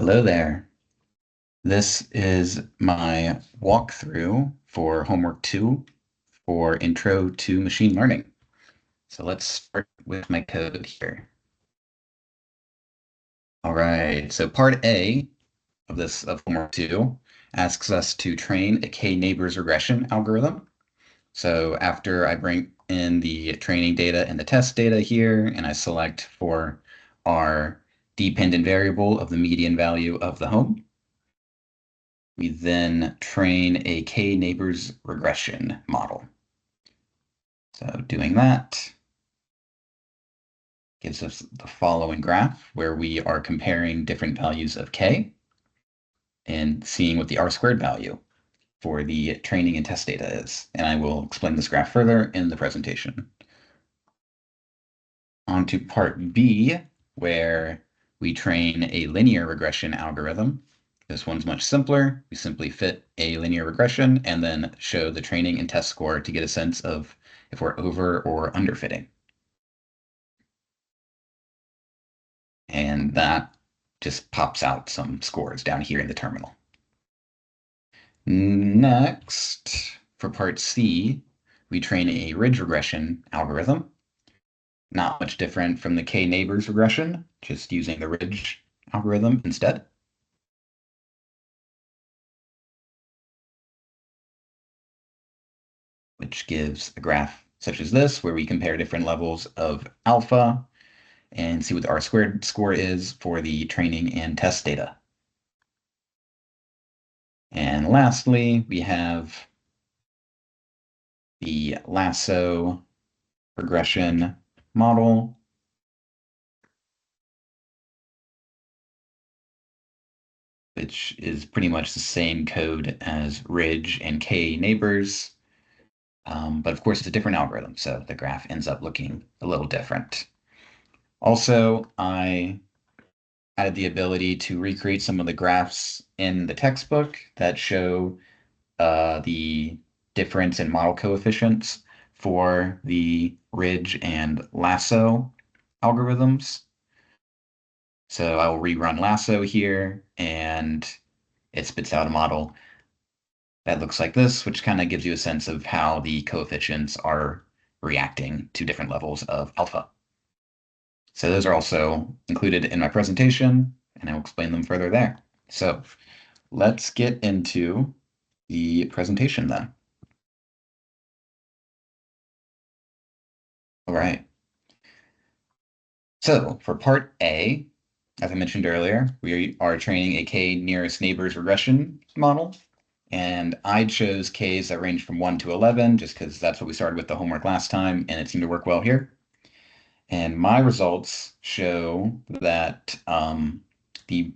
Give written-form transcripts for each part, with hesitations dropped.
Hello there. This is my walkthrough for homework 2 for Intro to Machine Learning. So let's start with my code here. All right, so part A of homework 2 asks us to train a k-neighbors regression algorithm. So after I bring in the training data and the test data here, and I select for our dependent variable of the median value of the home, we then train a k-neighbors regression model. So doing that gives us the following graph where we are comparing different values of k and seeing what the R-squared value for the training and test data is. And I will explain this graph further in the presentation. On to part B, where we train a linear regression algorithm. This one's much simpler. We simply fit a linear regression and then show the training and test score to get a sense of if we're over or under fitting. And that just pops out some scores down here in the terminal. Next, for part C, we train a ridge regression algorithm. Not much different from the k-neighbors regression, just using the ridge algorithm instead. Which gives a graph such as this, where we compare different levels of alpha and see what the R-squared score is for the training and test data. And lastly, we have the lasso regression model, which is pretty much the same code as ridge and k-neighbors. But of course, it's a different algorithm, so the graph ends up looking a little different. Also, I added the ability to recreate some of the graphs in the textbook that show the difference in model coefficients for the ridge and lasso algorithms. So I will rerun lasso here, and it spits out a model that looks like this, which kind of gives you a sense of how the coefficients are reacting to different levels of alpha. So those are also included in my presentation, and I will explain them further there. So let's get into the presentation then. All right. So for part A, as I mentioned earlier, we are training a k nearest neighbors regression model. And I chose k's that range from 1 to 11, just because that's what we started with the homework last time, and it seemed to work well here. And my results show that the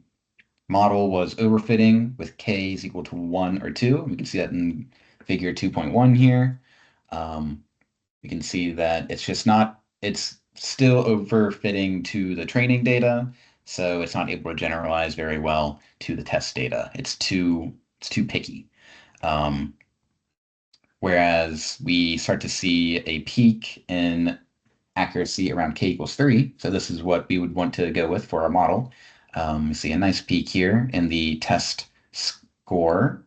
model was overfitting with k is equal to 1 or 2. We can see that in figure 2.1 here. We can see that it's still overfitting to the training data, so it's not able to generalize very well to the test data. It's too picky. Um, Whereas we start to see a peak in accuracy around k equals 3. So this is what we would want to go with for our model. We see a nice peak here in the test score,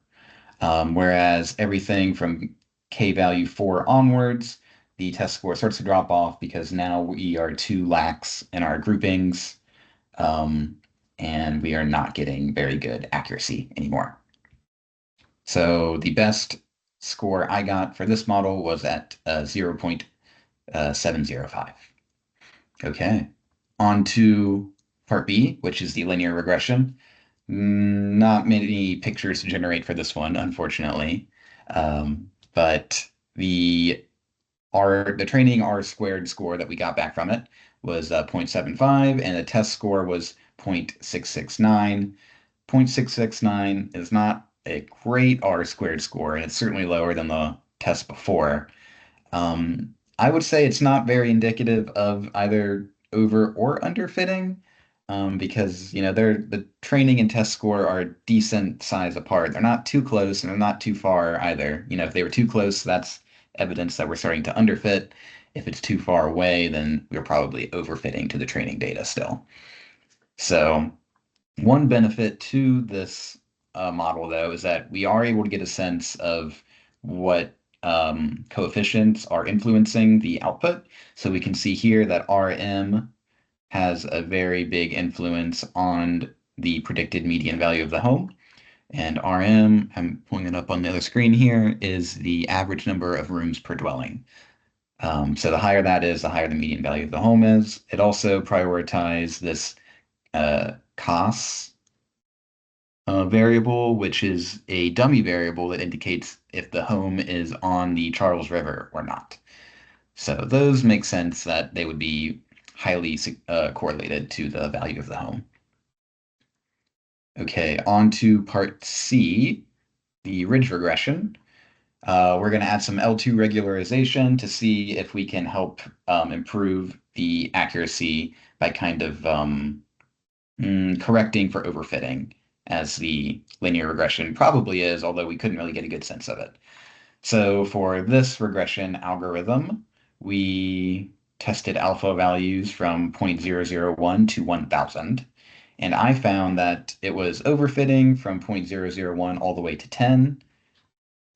whereas everything from k value 4 onwards, the test score starts to drop off because now we are too lax in our groupings, and we are not getting very good accuracy anymore. So the best score I got for this model was at 0.705. Okay, on to part B, which is the linear regression. Not many pictures to generate for this one, unfortunately. But the training R-squared score that we got back from it was 0.75, and the test score was 0.669. 0.669 is not a great R-squared score, and it's certainly lower than the test before. I would say it's not very indicative of either over or underfitting, because the training and test score are decent size apart. They're not too close and they're not too far either. If they were too close, that's evidence that we're starting to underfit. If it's too far away, then we're probably overfitting to the training data still. So One benefit to this model, though, is that we are able to get a sense of what coefficients are influencing the output. So we can see here that RM has a very big influence on the predicted median value of the home. And RM, I'm pulling it up on the other screen here, is the average number of rooms per dwelling. So the higher that is, the higher the median value of the home is. It also prioritizes this COS variable, which is a dummy variable that indicates if the home is on the Charles River or not. So those make sense that they would be highly correlated to the value of the home. Okay, on to part C, the ridge regression. We're going to add some L2 regularization to see if we can help improve the accuracy by kind of correcting for overfitting, as the linear regression probably is, although we couldn't really get a good sense of it. So for this regression algorithm, we tested alpha values from 0.001 to 1000. And I found that it was overfitting from 0.001 all the way to 10.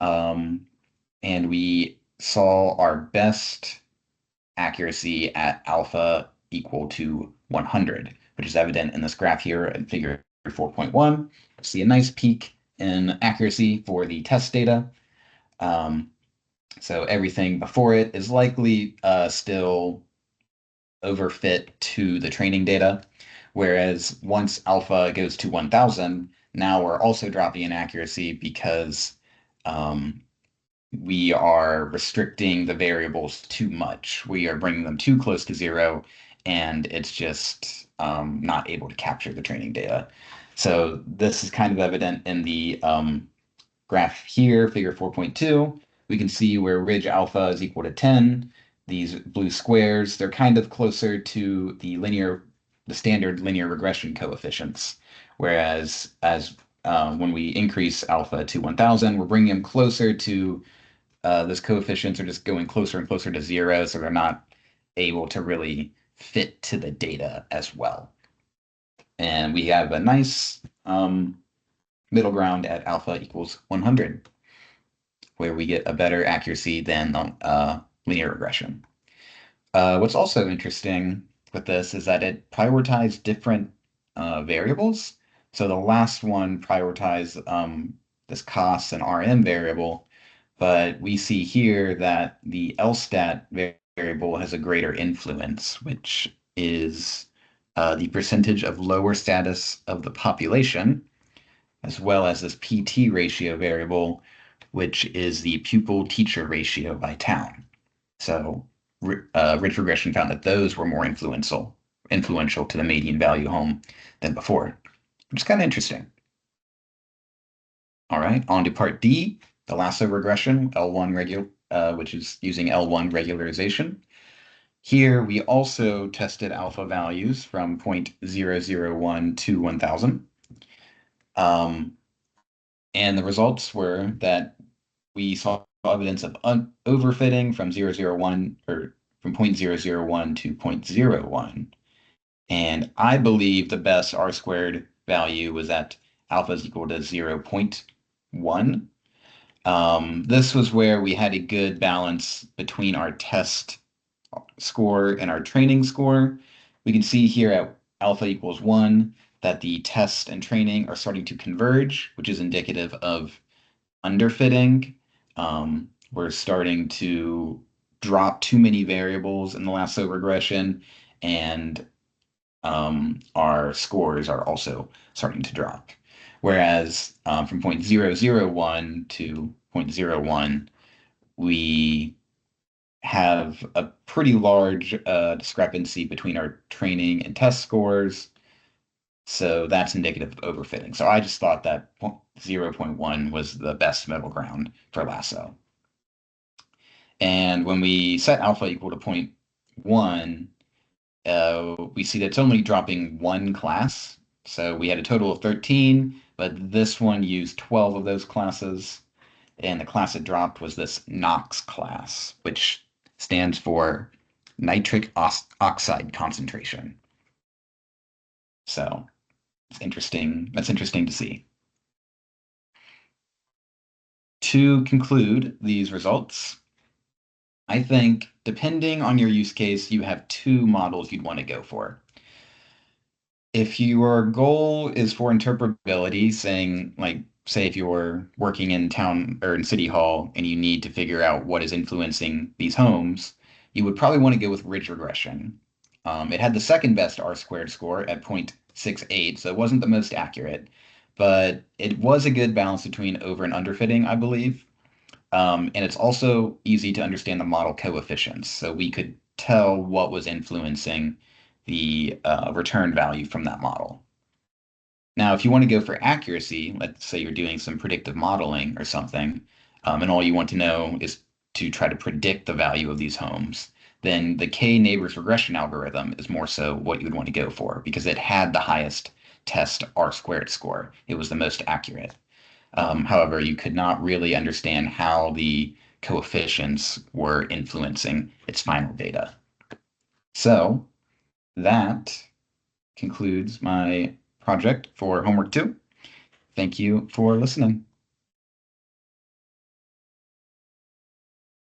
And we saw our best accuracy at alpha equal to 100, which is evident in this graph here in figure 4.1. See a nice peak in accuracy for the test data. So everything before it is likely still overfit to the training data. Whereas once alpha goes to 1000, now we're also dropping in accuracy because we are restricting the variables too much. We are bringing them too close to zero, and it's just not able to capture the training data. So this is kind of evident in the graph here, figure 4.2. We can see where ridge alpha is equal to 10. These blue squares, they're kind of closer to the standard linear regression coefficients. Whereas when we increase alpha to 1000, we're bringing them closer to those coefficients are just going closer and closer to zero, so they're not able to really fit to the data as well. And we have a nice middle ground at alpha equals 100, where we get a better accuracy than linear regression. What's also interesting with this is that it prioritized different variables. So the last one prioritized this cost and RM variable, but we see here that the LSTAT variable has a greater influence, which is the percentage of lower status of the population, as well as this PT ratio variable, which is the pupil-teacher ratio by town. So ridge regression found that those were more influential to the median value home than before, which is kind of interesting. All right, on to part D, the lasso regression, which is using L1 regularization. Here we also tested alpha values from 0.001 to 1000. And the results were that we saw evidence of overfitting from 001 or from 0.001 to 0.01. And I believe the best R squared value was at alpha is equal to 0.1. This was where we had a good balance between our test score and our training score. We can see here at alpha equals 1 that the test and training are starting to converge, which is indicative of underfitting. We're starting to drop too many variables in the lasso regression, and our scores are also starting to drop. Whereas from 0.001 to 0.01, we have a pretty large discrepancy between our training and test scores. So that's indicative of overfitting. So I just thought that 0.1 was the best middle ground for lasso. And when we set alpha equal to 0.1, we see that it's only dropping one class. So we had a total of 13, but this one used 12 of those classes. And the class it dropped was this NOx class, which stands for nitric oxide concentration. So It's interesting. That's interesting to see. To conclude these results, I think depending on your use case, you have two models you'd want to go for. If your goal is for interpretability, saying like, say if you're working in town or in city hall and you need to figure out what is influencing these homes, you would probably want to go with ridge regression. It had the second best R squared score at 0.68, so it wasn't the most accurate, but it was a good balance between over and underfitting, I believe. And it's also easy to understand the model coefficients. So we could tell what was influencing the return value from that model. Now, if you want to go for accuracy, let's say you're doing some predictive modeling or something, and all you want to know is to try to predict the value of these homes, then the K-neighbors regression algorithm is more so what you would want to go for because it had the highest test R squared score. It was the most accurate. However, you could not really understand how the coefficients were influencing its final data. So that concludes my project for homework 2. Thank you for listening.